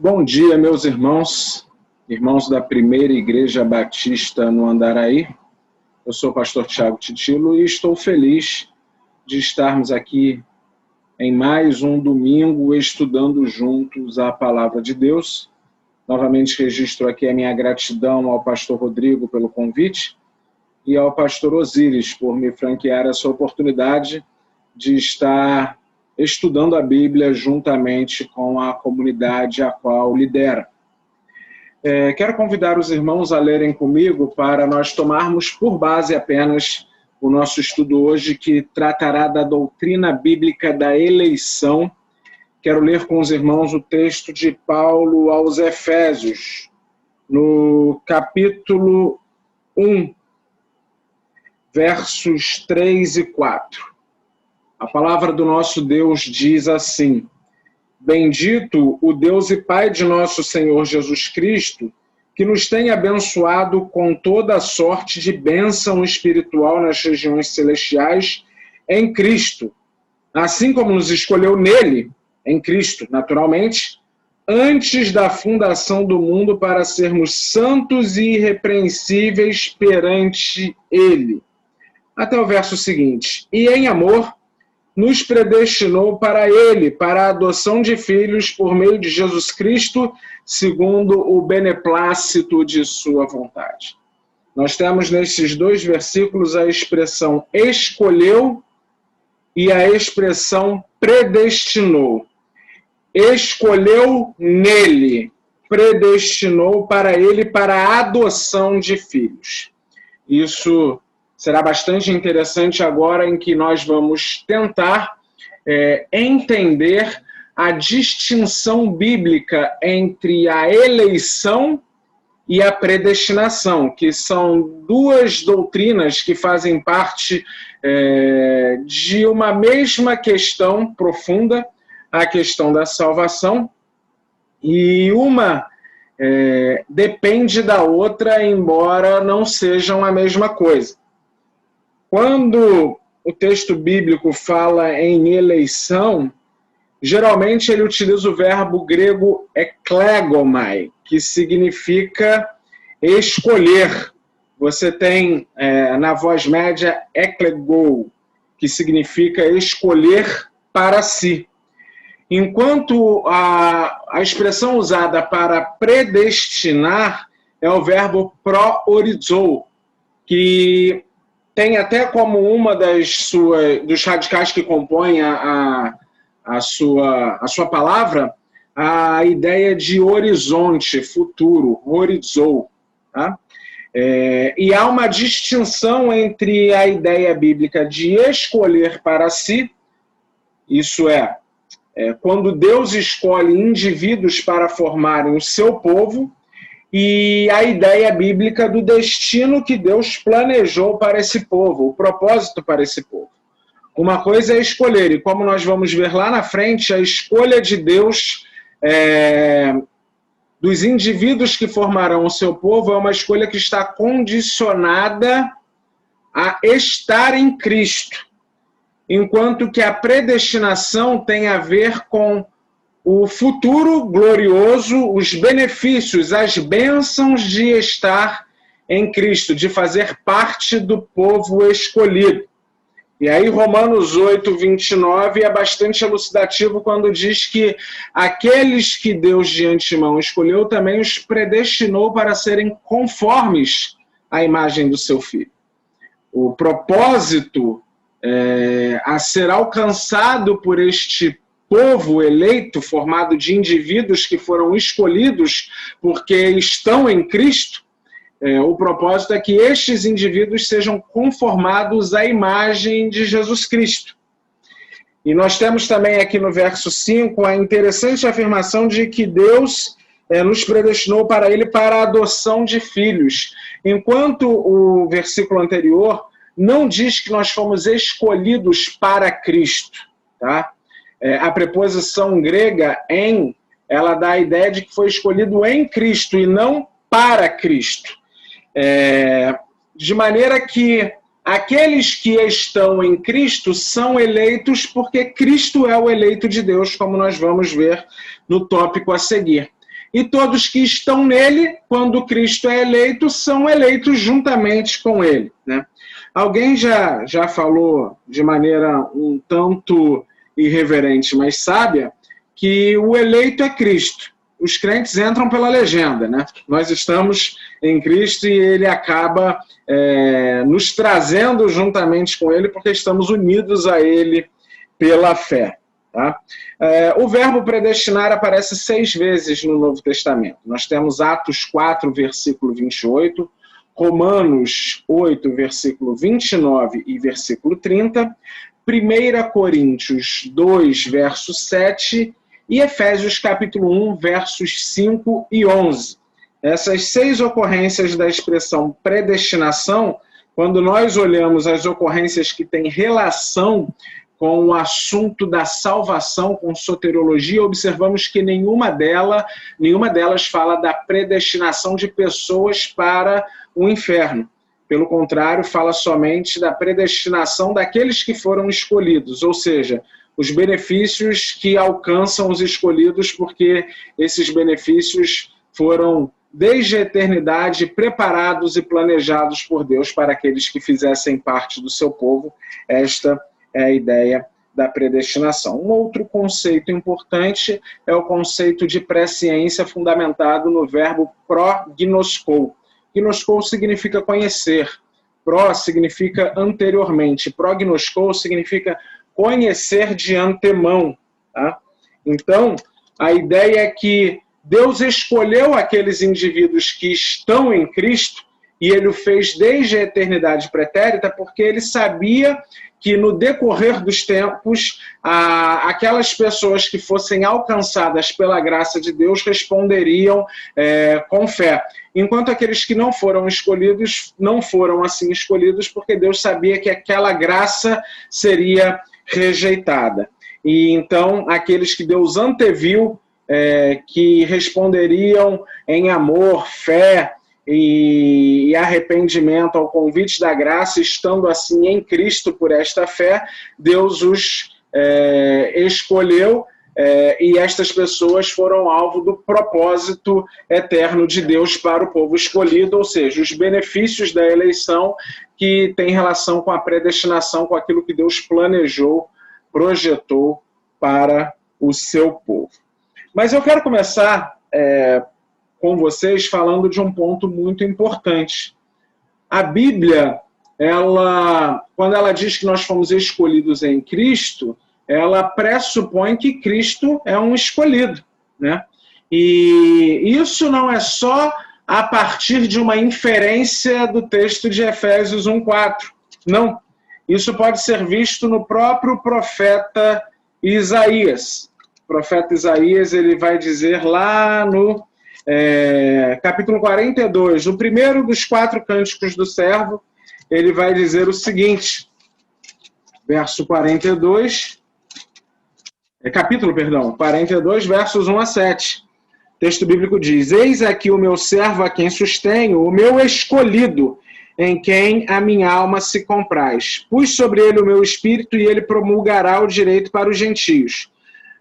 Bom dia, meus irmãos da Primeira Igreja Batista no Andaraí. Eu sou o pastor Tiago Titilo e estou feliz de estarmos aqui em mais um domingo estudando juntos a Palavra de Deus. Novamente registro aqui a minha gratidão ao pastor Rodrigo pelo convite e ao pastor Osíris por me franquear essa oportunidade de estar estudando a Bíblia juntamente com a comunidade a qual lidera. Quero convidar os irmãos a lerem comigo para nós tomarmos por base apenas o nosso estudo hoje, que tratará da doutrina bíblica da eleição. Quero ler com os irmãos o texto de Paulo aos Efésios, no capítulo 1, versos 3 e 4. A palavra do nosso Deus diz assim: Bendito o Deus e Pai de nosso Senhor Jesus Cristo, que nos tem abençoado com toda a sorte de bênção espiritual nas regiões celestiais em Cristo, assim como nos escolheu nele, em Cristo, naturalmente, antes da fundação do mundo para sermos santos e irrepreensíveis perante ele. Até o verso seguinte: E em amor nos predestinou para ele, para a adoção de filhos por meio de Jesus Cristo, segundo o beneplácito de sua vontade. Nós temos nesses dois versículos a expressão escolheu e a expressão predestinou. Escolheu nele, predestinou para ele, para a adoção de filhos. Isso será bastante interessante agora em que nós vamos tentar entender a distinção bíblica entre a eleição e a predestinação, que são duas doutrinas que fazem parte de uma mesma questão profunda, a questão da salvação, e uma depende da outra, embora não sejam a mesma coisa. Quando o texto bíblico fala em eleição, geralmente ele utiliza o verbo grego eklegomai, que significa escolher. Você tem na voz média eklego, que significa escolher para si. Enquanto a expressão usada para predestinar é o verbo proorizo, que tem até como uma dos radicais que compõem a sua palavra a ideia de horizonte, futuro, horizo. Tá? E há uma distinção entre a ideia bíblica de escolher para si, isso quando Deus escolhe indivíduos para formarem o seu povo, e a ideia bíblica do destino que Deus planejou para esse povo, o propósito para esse povo. Uma coisa é escolher, e como nós vamos ver lá na frente, a escolha de Deus dos indivíduos que formarão o seu povo é uma escolha que está condicionada a estar em Cristo, enquanto que a predestinação tem a ver com o futuro glorioso, os benefícios, as bênçãos de estar em Cristo, de fazer parte do povo escolhido. E aí Romanos 8, 29 é bastante elucidativo quando diz que aqueles que Deus de antemão escolheu também os predestinou para serem conformes à imagem do seu Filho. O propósito a ser alcançado por este povo eleito, formado de indivíduos que foram escolhidos porque estão em Cristo, o propósito é que estes indivíduos sejam conformados à imagem de Jesus Cristo. E nós temos também aqui no verso 5 a interessante afirmação de que Deus nos predestinou para ele para a adoção de filhos, enquanto o versículo anterior não diz que nós fomos escolhidos para Cristo, tá? A preposição grega em, ela dá a ideia de que foi escolhido em Cristo e não para Cristo. De maneira que aqueles que estão em Cristo são eleitos porque Cristo é o eleito de Deus, como nós vamos ver no tópico a seguir. E todos que estão nele, quando Cristo é eleito, são eleitos juntamente com ele, né? Alguém já falou de maneira um tanto irreverente, mas sábia, que o eleito é Cristo. Os crentes entram pela legenda, né? Nós estamos em Cristo e ele acaba nos trazendo juntamente com ele, porque estamos unidos a ele pela fé. Tá? O verbo predestinar aparece 6 vezes no Novo Testamento. Nós temos Atos 4, versículo 28, Romanos 8, versículo 29 e versículo 30, 1 Coríntios 2, verso 7 e Efésios capítulo 1, versos 5 e 11. Essas 6 ocorrências da expressão predestinação, quando nós olhamos as ocorrências que têm relação com o assunto da salvação, com soteriologia, observamos que nenhuma delas fala da predestinação de pessoas para o inferno. Pelo contrário, fala somente da predestinação daqueles que foram escolhidos, ou seja, os benefícios que alcançam os escolhidos, porque esses benefícios foram, desde a eternidade, preparados e planejados por Deus para aqueles que fizessem parte do seu povo. Esta é a ideia da predestinação. Um outro conceito importante é o conceito de presciência, fundamentado no verbo prognoscou. Gnoscou significa conhecer, pro significa anteriormente, prognoscou significa conhecer de antemão. Tá? Então, a ideia é que Deus escolheu aqueles indivíduos que estão em Cristo, e ele o fez desde a eternidade pretérita, porque ele sabia que no decorrer dos tempos, aquelas pessoas que fossem alcançadas pela graça de Deus responderiam com fé. Enquanto aqueles que não foram escolhidos, não foram assim escolhidos, porque Deus sabia que aquela graça seria rejeitada. E então, aqueles que Deus anteviu, que responderiam em amor, fé e arrependimento ao convite da graça, estando assim em Cristo por esta fé, Deus os escolheu, e estas pessoas foram alvo do propósito eterno de Deus para o povo escolhido, ou seja, os benefícios da eleição que tem relação com a predestinação, com aquilo que Deus planejou, projetou para o seu povo. Mas eu quero começar com vocês falando de um ponto muito importante. A Bíblia, quando ela diz que nós fomos escolhidos em Cristo, ela pressupõe que Cristo é um escolhido, né? E isso não é só a partir de uma inferência do texto de Efésios 1:4. Não. Isso pode ser visto no próprio profeta Isaías. O profeta Isaías, ele vai dizer lá no capítulo 42, no primeiro dos 4 cânticos do servo, ele vai dizer o seguinte, verso 42, capítulo 42, versos 1 a 7. O texto bíblico diz: Eis aqui o meu servo a quem sustenho, o meu escolhido, em quem a minha alma se compraz. Pus sobre ele o meu espírito e ele promulgará o direito para os gentios.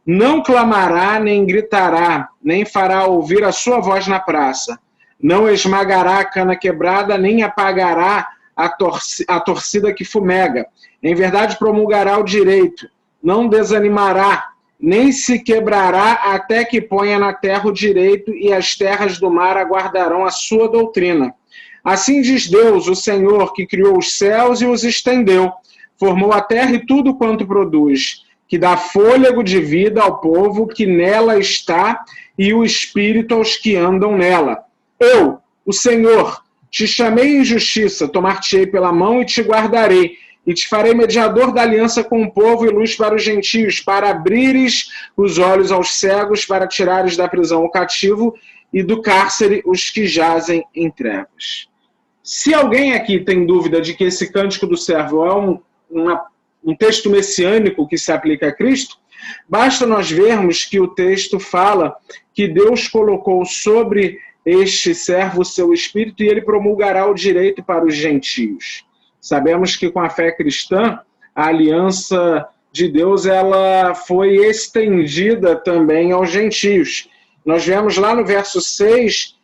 Não clamará, nem gritará, nem fará ouvir a sua voz na praça. Não esmagará a cana quebrada, nem apagará a torcida que fumega. Em verdade promulgará o direito. Não desanimará, nem se quebrará até que ponha na terra o direito, e as terras do mar aguardarão a sua doutrina. Assim diz Deus, o Senhor, que criou os céus e os estendeu, formou a terra e tudo quanto produz, que dá fôlego de vida ao povo que nela está e o espírito aos que andam nela. Eu, o Senhor, te chamei em justiça, tomar-te-ei pela mão e te guardarei, e te farei mediador da aliança com o povo e luz para os gentios, para abrires os olhos aos cegos, para tirares da prisão o cativo e do cárcere os que jazem em trevas. Se alguém aqui tem dúvida de que esse cântico do servo é um texto messiânico que se aplica a Cristo, basta nós vermos que o texto fala que Deus colocou sobre este servo o seu espírito e ele promulgará o direito para os gentios. Sabemos que com a fé cristã, a aliança de Deus ela foi estendida também aos gentios. nós vemos lá no verso 6,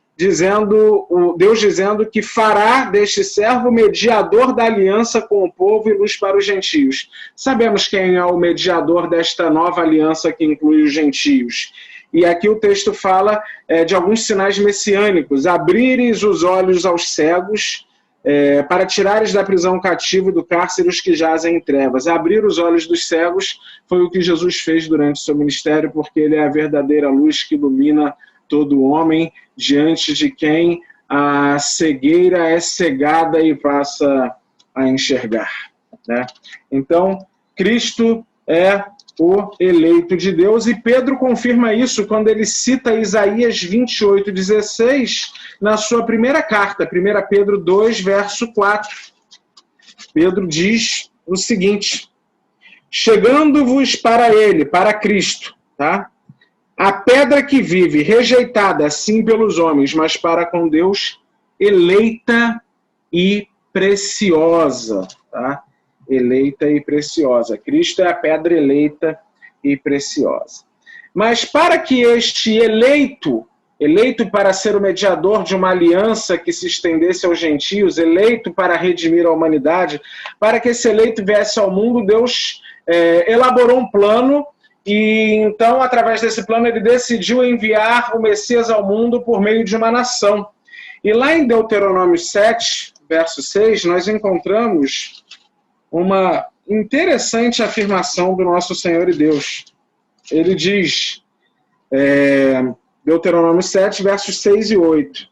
Deus dizendo que fará deste servo mediador da aliança com o povo e luz para os gentios. Sabemos quem é o mediador desta nova aliança que inclui os gentios. E aqui o texto fala de alguns sinais messiânicos: abrires os olhos aos cegos, para tirares da prisão cativo e do cárcere os que jazem em trevas. Abrir os olhos dos cegos foi o que Jesus fez durante o seu ministério, porque ele é a verdadeira luz que ilumina todo homem, diante de quem a cegueira é cegada e passa a enxergar, né? Então, Cristo é o eleito de Deus, e Pedro confirma isso quando ele cita Isaías 28:16 na sua primeira carta, 1 Pedro 2, verso 4. Pedro diz o seguinte: chegando-vos para ele, para Cristo, tá? A pedra que vive, rejeitada sim pelos homens, mas para com Deus, eleita e preciosa, tá? Eleita e preciosa. Cristo é a pedra eleita e preciosa. Mas para que este eleito para ser o mediador de uma aliança que se estendesse aos gentios, eleito para redimir a humanidade, para que esse eleito viesse ao mundo, Deus elaborou um plano. E então, através desse plano, ele decidiu enviar o Messias ao mundo por meio de uma nação. E lá em Deuteronômio 7, verso 6, nós encontramos uma interessante afirmação do nosso Senhor e Deus. Ele diz, Deuteronômio 7, versos 6 e 8,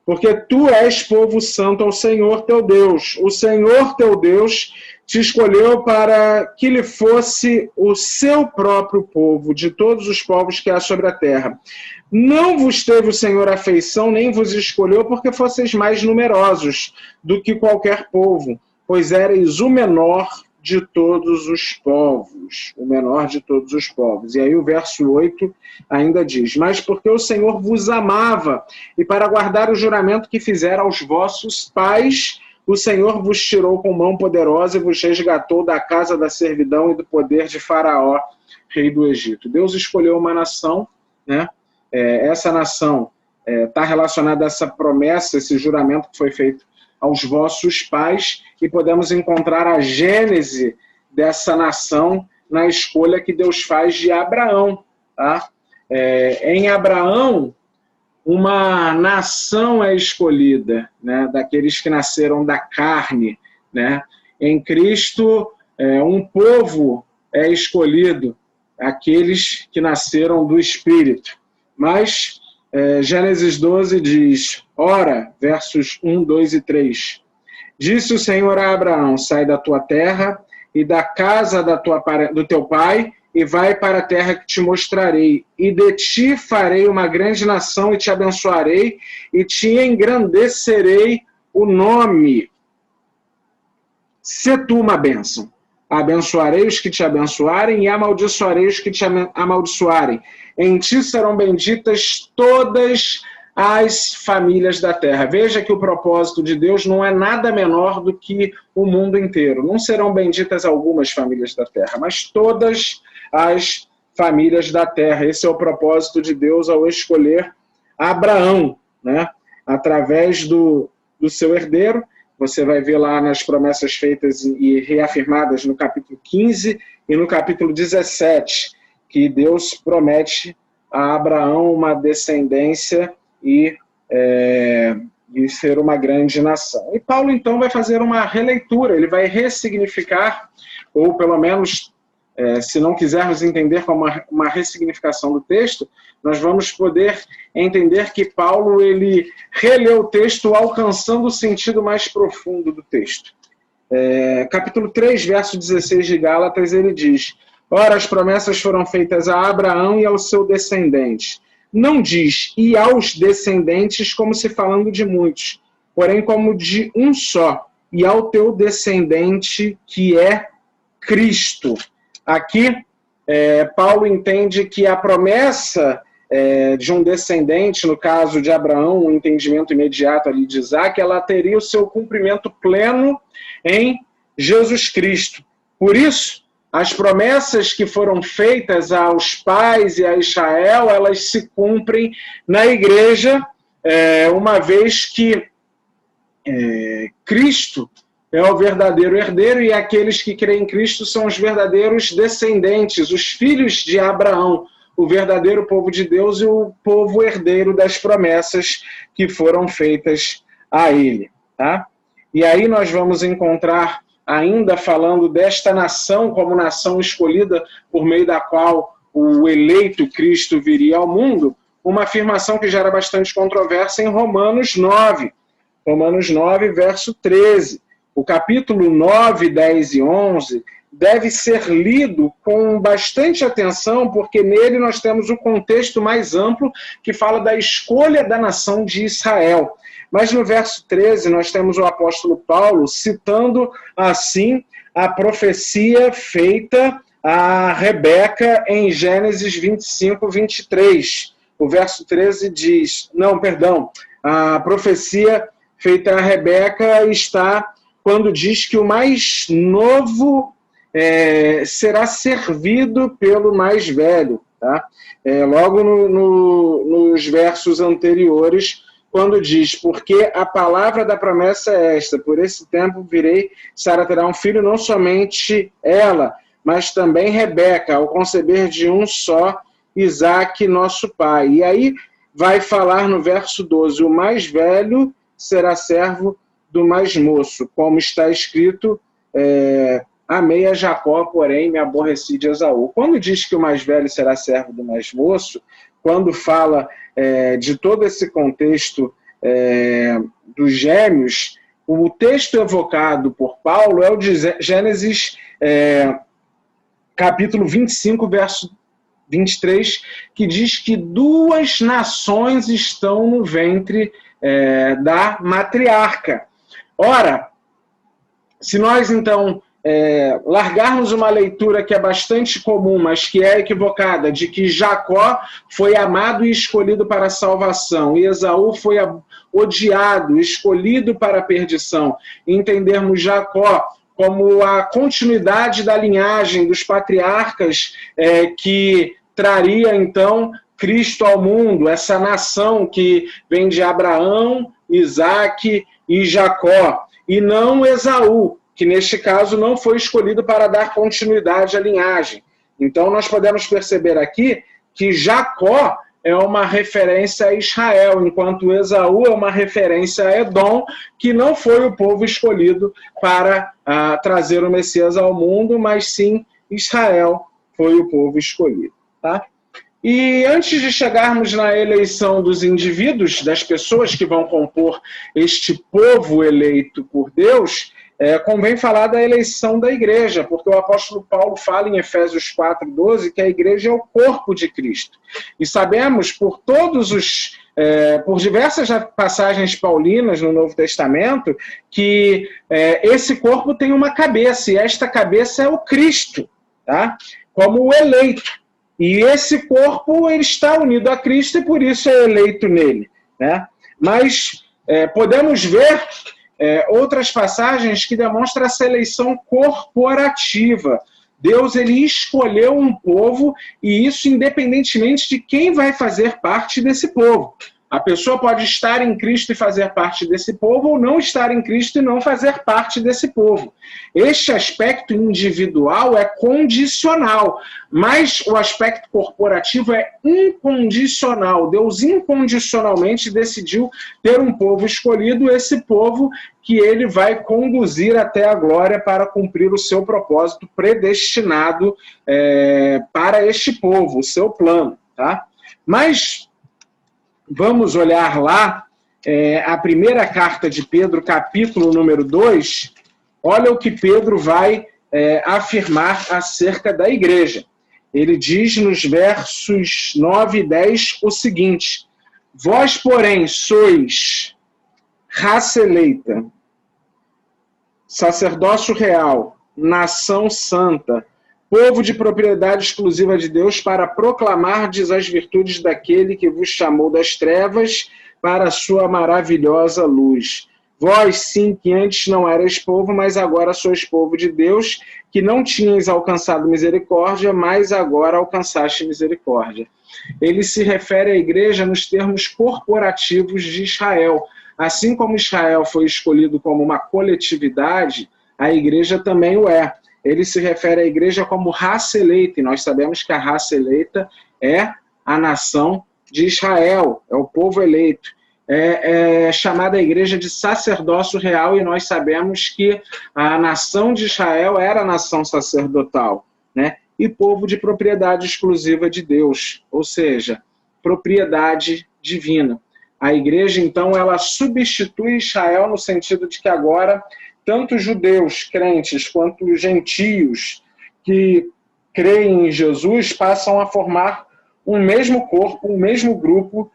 porque tu és povo santo ao Senhor teu Deus. O Senhor teu Deus te escolheu para que lhe fosse o seu próprio povo, de todos os povos que há sobre a terra. Não vos teve o Senhor afeição, nem vos escolheu, porque fosseis mais numerosos do que qualquer povo, pois éreis o menor de todos os povos. O menor de todos os povos. E aí o verso 8 ainda diz, mas porque o Senhor vos amava, e para guardar o juramento que fizera aos vossos pais, o Senhor vos tirou com mão poderosa e vos resgatou da casa da servidão e do poder de Faraó, rei do Egito. Deus escolheu uma nação, né? Essa nação está relacionada a essa promessa, esse juramento que foi feito aos vossos pais, e podemos encontrar a gênese dessa nação na escolha que Deus faz de Abraão, tá? Em Abraão, uma nação é escolhida, né, daqueles que nasceram da carne, né? Em Cristo, um povo é escolhido, aqueles que nasceram do Espírito. Mas Gênesis 12 diz, ora, versos 1, 2 e 3, disse o Senhor a Abraão, sai da tua terra e da casa do teu pai, e vai para a terra que te mostrarei, e de ti farei uma grande nação, e te abençoarei, e te engrandecerei o nome. Se tu uma bênção. Abençoarei os que te abençoarem, e amaldiçoarei os que te amaldiçoarem. Em ti serão benditas todas as famílias da terra. Veja que o propósito de Deus não é nada menor do que o mundo inteiro. Não serão benditas algumas famílias da terra, mas todas as famílias da terra. Esse é o propósito de Deus ao escolher Abraão, né? Através do seu herdeiro. Você vai ver lá nas promessas feitas e reafirmadas no capítulo 15 e no capítulo 17, que Deus promete a Abraão uma descendência e ser uma grande nação. E Paulo, então, vai fazer uma releitura, ele vai ressignificar, ou pelo menos, se não quisermos entender como uma ressignificação do texto, nós vamos poder entender que Paulo ele releu o texto alcançando o sentido mais profundo do texto. Capítulo 3, verso 16 de Gálatas, ele diz, ora, as promessas foram feitas a Abraão e ao seu descendente. Não diz, e aos descendentes, como se falando de muitos, porém como de um só, e ao teu descendente, que é Cristo. Aqui, Paulo entende que a promessa de um descendente, no caso de Abraão, um entendimento imediato ali de Isaac, ela teria o seu cumprimento pleno em Jesus Cristo. Por isso, as promessas que foram feitas aos pais e a Israel, elas se cumprem na igreja, uma vez que Cristo é o verdadeiro herdeiro e aqueles que creem em Cristo são os verdadeiros descendentes, os filhos de Abraão, o verdadeiro povo de Deus e o povo herdeiro das promessas que foram feitas a ele. Tá? E aí nós vamos encontrar, ainda falando desta nação como nação escolhida por meio da qual o eleito Cristo viria ao mundo, uma afirmação que gera bastante controvérsia em Romanos 9. Romanos 9, verso 13. O capítulo 9, 10 e 11 deve ser lido com bastante atenção, porque nele nós temos o contexto mais amplo que fala da escolha da nação de Israel. Mas no verso 13 nós temos o apóstolo Paulo citando assim a profecia feita a Rebeca em Gênesis 25, 23. O verso 13 diz, a profecia feita a Rebeca está quando diz que o mais novo será servido pelo mais velho. Tá? Logo nos versos anteriores, quando diz, porque a palavra da promessa é esta, por esse tempo virei, Sara terá um filho, não somente ela, mas também Rebeca, ao conceber de um só, Isaque, nosso pai. E aí vai falar no verso 12, o mais velho será servo do mais moço, como está escrito, amei a Jacó, porém me aborreci de Esaú. Quando diz que o mais velho será servo do mais moço, quando fala de todo esse contexto dos gêmeos, o texto evocado por Paulo é o de Gênesis capítulo 25, verso 23, que diz que 2 nações estão no ventre da matriarca. Ora, se nós então largarmos uma leitura que é bastante comum, mas que é equivocada, de que Jacó foi amado e escolhido para a salvação, e Esaú foi odiado, escolhido para a perdição, e entendermos Jacó como a continuidade da linhagem dos patriarcas que traria então Cristo ao mundo, essa nação que vem de Abraão, Isaque e Jacó, e não Esaú, que neste caso não foi escolhido para dar continuidade à linhagem. Então nós podemos perceber aqui que Jacó é uma referência a Israel, enquanto Esaú é uma referência a Edom, que não foi o povo escolhido para trazer o Messias ao mundo, mas sim Israel foi o povo escolhido. Tá? E antes de chegarmos na eleição dos indivíduos, das pessoas que vão compor este povo eleito por Deus, convém falar da eleição da igreja, porque o apóstolo Paulo fala em Efésios 4:12 que a igreja é o corpo de Cristo. E sabemos por por diversas passagens paulinas no Novo Testamento que esse corpo tem uma cabeça, e esta cabeça é o Cristo, tá? Como o eleito. E esse corpo ele está unido a Cristo e por isso é eleito nele, né? Mas podemos ver outras passagens que demonstram essa eleição corporativa. Deus ele escolheu um povo, e isso independentemente de quem vai fazer parte desse povo. A pessoa pode estar em Cristo e fazer parte desse povo, ou não estar em Cristo e não fazer parte desse povo. Este aspecto individual é condicional, mas o aspecto corporativo é incondicional. Deus incondicionalmente decidiu ter um povo escolhido, esse povo que ele vai conduzir até a glória para cumprir o seu propósito predestinado para este povo, o seu plano. Tá? Mas vamos olhar lá a primeira carta de Pedro, capítulo número 2. Olha o que Pedro vai afirmar acerca da igreja. Ele diz nos versos 9 e 10 o seguinte: vós, porém, sois raça eleita, sacerdócio real, nação santa, povo de propriedade exclusiva de Deus, para proclamardes as virtudes daquele que vos chamou das trevas para a sua maravilhosa luz. Vós, sim, que antes não erais povo, mas agora sois povo de Deus, que não tinhas alcançado misericórdia, mas agora alcançaste misericórdia. Ele se refere à igreja nos termos corporativos de Israel. Assim como Israel foi escolhido como uma coletividade, a igreja também o é. Ele se refere à igreja como raça eleita, e nós sabemos que a raça eleita é a nação de Israel, é o povo eleito. É chamada a igreja de sacerdócio real, e nós sabemos que a nação de Israel era a nação sacerdotal, né? E povo de propriedade exclusiva de Deus, ou seja, propriedade divina. A igreja, então, ela substitui Israel no sentido de que agora, tanto judeus crentes quanto gentios que creem em Jesus passam a formar um mesmo corpo, um mesmo grupo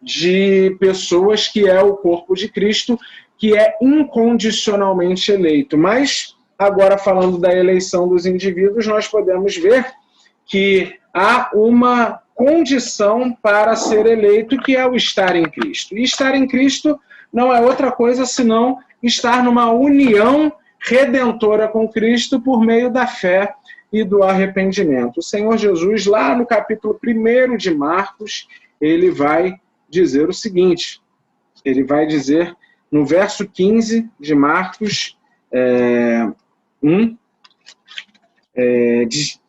de pessoas que é o corpo de Cristo, que é incondicionalmente eleito. Mas, agora falando da eleição dos indivíduos, nós podemos ver que há uma condição para ser eleito, que é o estar em Cristo. E estar em Cristo não é outra coisa senão estar numa união redentora com Cristo por meio da fé e do arrependimento. O Senhor Jesus, lá no capítulo 1 de Marcos, ele vai dizer o seguinte, ele vai dizer no verso 15 de Marcos 1,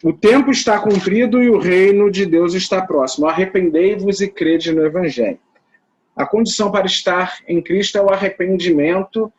o tempo está cumprido e o reino de Deus está próximo. Arrependei-vos e crede no Evangelho. A condição para estar em Cristo é o arrependimento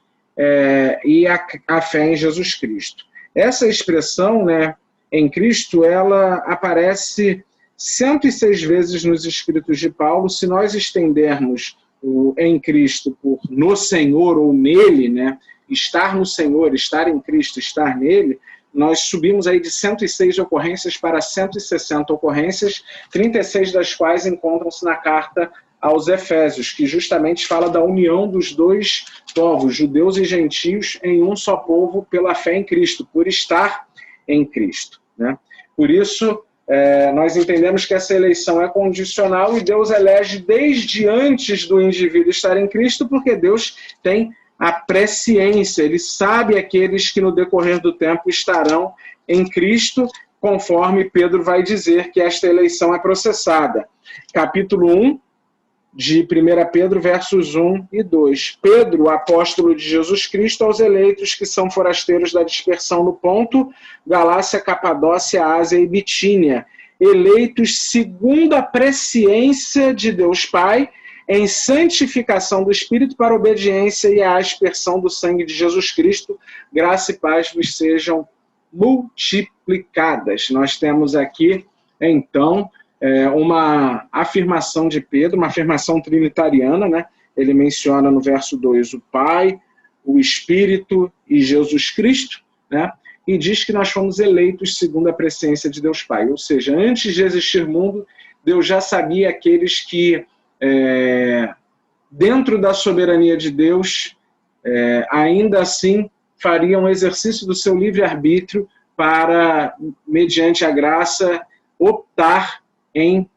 e a fé em Jesus Cristo. Essa expressão, né, em Cristo, ela aparece 106 vezes nos escritos de Paulo. Se nós estendermos o em Cristo por no Senhor ou nele, né, estar no Senhor, estar em Cristo, estar nele, nós subimos aí de 106 ocorrências para 160 ocorrências, 36 das quais encontram-se na carta aos Efésios, que justamente fala da união dos dois povos, judeus e gentios, em um só povo pela fé em Cristo, por estar em Cristo, né? Por isso, nós entendemos que essa eleição é condicional e Deus elege desde antes do indivíduo estar em Cristo, porque Deus tem a presciência, ele sabe aqueles que no decorrer do tempo estarão em Cristo, conforme Pedro vai dizer que esta eleição é processada. Capítulo 1 de 1 Pedro, versos 1 e 2. Pedro, apóstolo de Jesus Cristo, aos eleitos que são forasteiros da dispersão no Ponto, Galácia, Capadócia, Ásia e Bitínia, eleitos segundo a presciência de Deus Pai, em santificação do Espírito para a obediência e a aspersão do sangue de Jesus Cristo, graça e paz vos sejam multiplicadas. Nós temos aqui, então, uma afirmação de Pedro, uma afirmação trinitariana, né? Ele menciona no verso 2 o Pai, o Espírito e Jesus Cristo, né? E diz que nós fomos eleitos segundo a presciência de Deus Pai. Ou seja, antes de existir mundo, Deus já sabia aqueles que, dentro da soberania de Deus, ainda assim fariam exercício do seu livre-arbítrio para, mediante a graça, optar em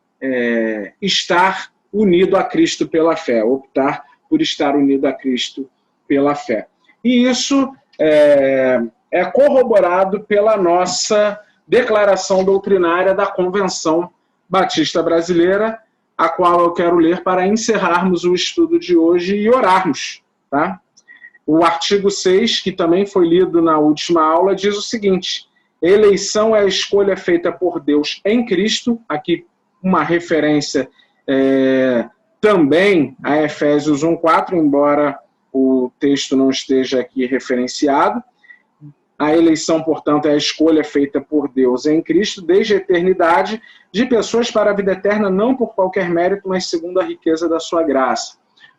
estar unido a Cristo pela fé, optar por estar unido a Cristo pela fé. E isso é corroborado pela nossa declaração doutrinária da Convenção Batista Brasileira, a qual eu quero ler para encerrarmos o estudo de hoje e orarmos, tá? O artigo 6, que também foi lido na última aula, diz o seguinte: eleição é a escolha feita por Deus em Cristo, aqui uma referência também a Efésios 1:4, embora o texto não esteja aqui referenciado. A eleição, portanto, é a escolha feita por Deus em Cristo, desde a eternidade, de pessoas para a vida eterna, não por qualquer mérito, mas segundo a riqueza da sua graça.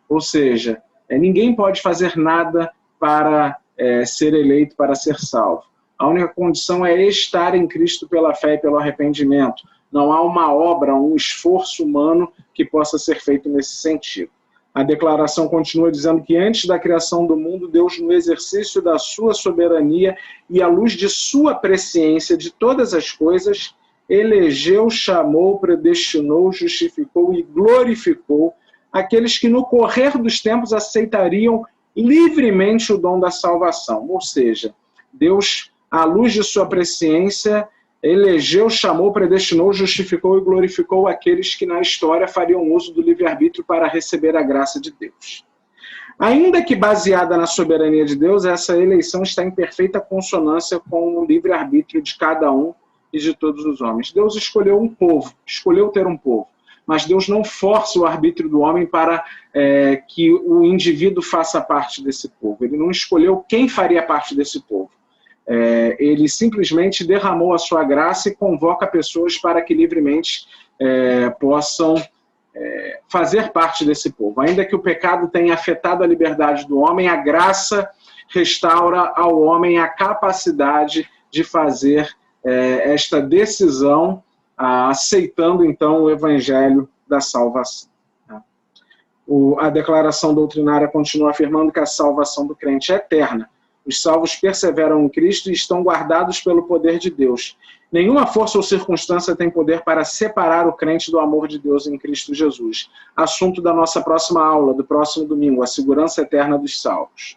Ou seja, ninguém pode fazer nada para ser eleito, para ser salvo. A única condição é estar em Cristo pela fé e pelo arrependimento. Não há uma obra, um esforço humano que possa ser feito nesse sentido. A declaração continua dizendo que antes da criação do mundo, Deus, no exercício da sua soberania e à luz de sua presciência de todas as coisas, elegeu, chamou, predestinou, justificou e glorificou aqueles que no correr dos tempos aceitariam livremente o dom da salvação. Ou seja, Deus, à luz de sua presciência, elegeu, chamou, predestinou, justificou e glorificou aqueles que na história fariam uso do livre-arbítrio para receber a graça de Deus. Ainda que baseada na soberania de Deus, essa eleição está em perfeita consonância com o livre-arbítrio de cada um e de todos os homens. Deus escolheu um povo, escolheu ter um povo, mas Deus não força o arbítrio do homem para que o indivíduo faça parte desse povo. Ele não escolheu quem faria parte desse povo. Ele simplesmente derramou a sua graça e convoca pessoas para que livremente possam fazer parte desse povo. Ainda que o pecado tenha afetado a liberdade do homem, a graça restaura ao homem a capacidade de fazer esta decisão, aceitando então o evangelho da salvação. A declaração doutrinária continua afirmando que a salvação do crente é eterna. Os salvos perseveram em Cristo e estão guardados pelo poder de Deus. Nenhuma força ou circunstância tem poder para separar o crente do amor de Deus em Cristo Jesus. Assunto da nossa próxima aula, do próximo domingo, a segurança eterna dos salvos.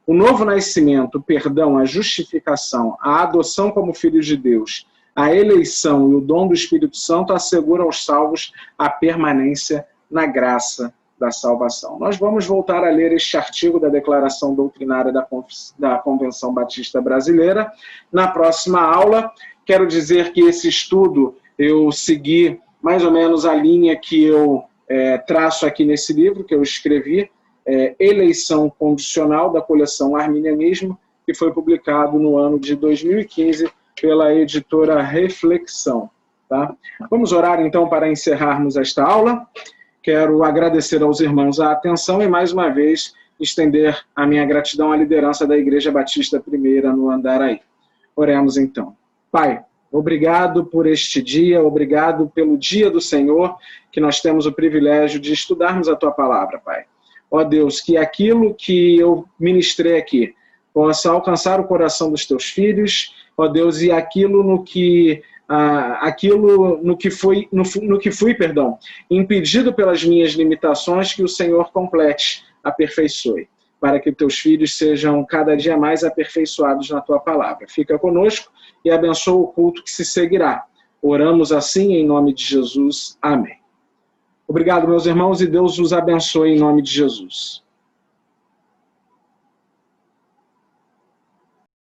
O novo nascimento, o perdão, a justificação, a adoção como filhos de Deus, a eleição e o dom do Espírito Santo asseguram aos salvos a permanência na graça da salvação. Nós vamos voltar a ler este artigo da Declaração Doutrinária da Convenção Batista Brasileira na próxima aula. Quero dizer que esse estudo eu segui mais ou menos a linha que eu traço aqui nesse livro que eu escrevi, Eleição Condicional, da coleção Arminianismo, que foi publicado no ano de 2015 pela editora Reflexão. Tá? Vamos orar então para encerrarmos esta aula. Quero agradecer aos irmãos a atenção e, mais uma vez, estender a minha gratidão à liderança da Igreja Batista Primeira no Andaraí. Oremos então. Pai, obrigado por este dia, obrigado pelo dia do Senhor, que nós temos o privilégio de estudarmos a Tua Palavra, Pai. Ó Deus, que aquilo que eu ministrei aqui possa alcançar o coração dos Teus filhos, ó Deus, e aquilo no que fui impedido pelas minhas limitações, que o Senhor complete, aperfeiçoe, para que teus filhos sejam cada dia mais aperfeiçoados na tua palavra. Fica conosco e abençoa o culto que se seguirá. Oramos assim em nome de Jesus. Amém. Obrigado, meus irmãos, e Deus os abençoe em nome de Jesus.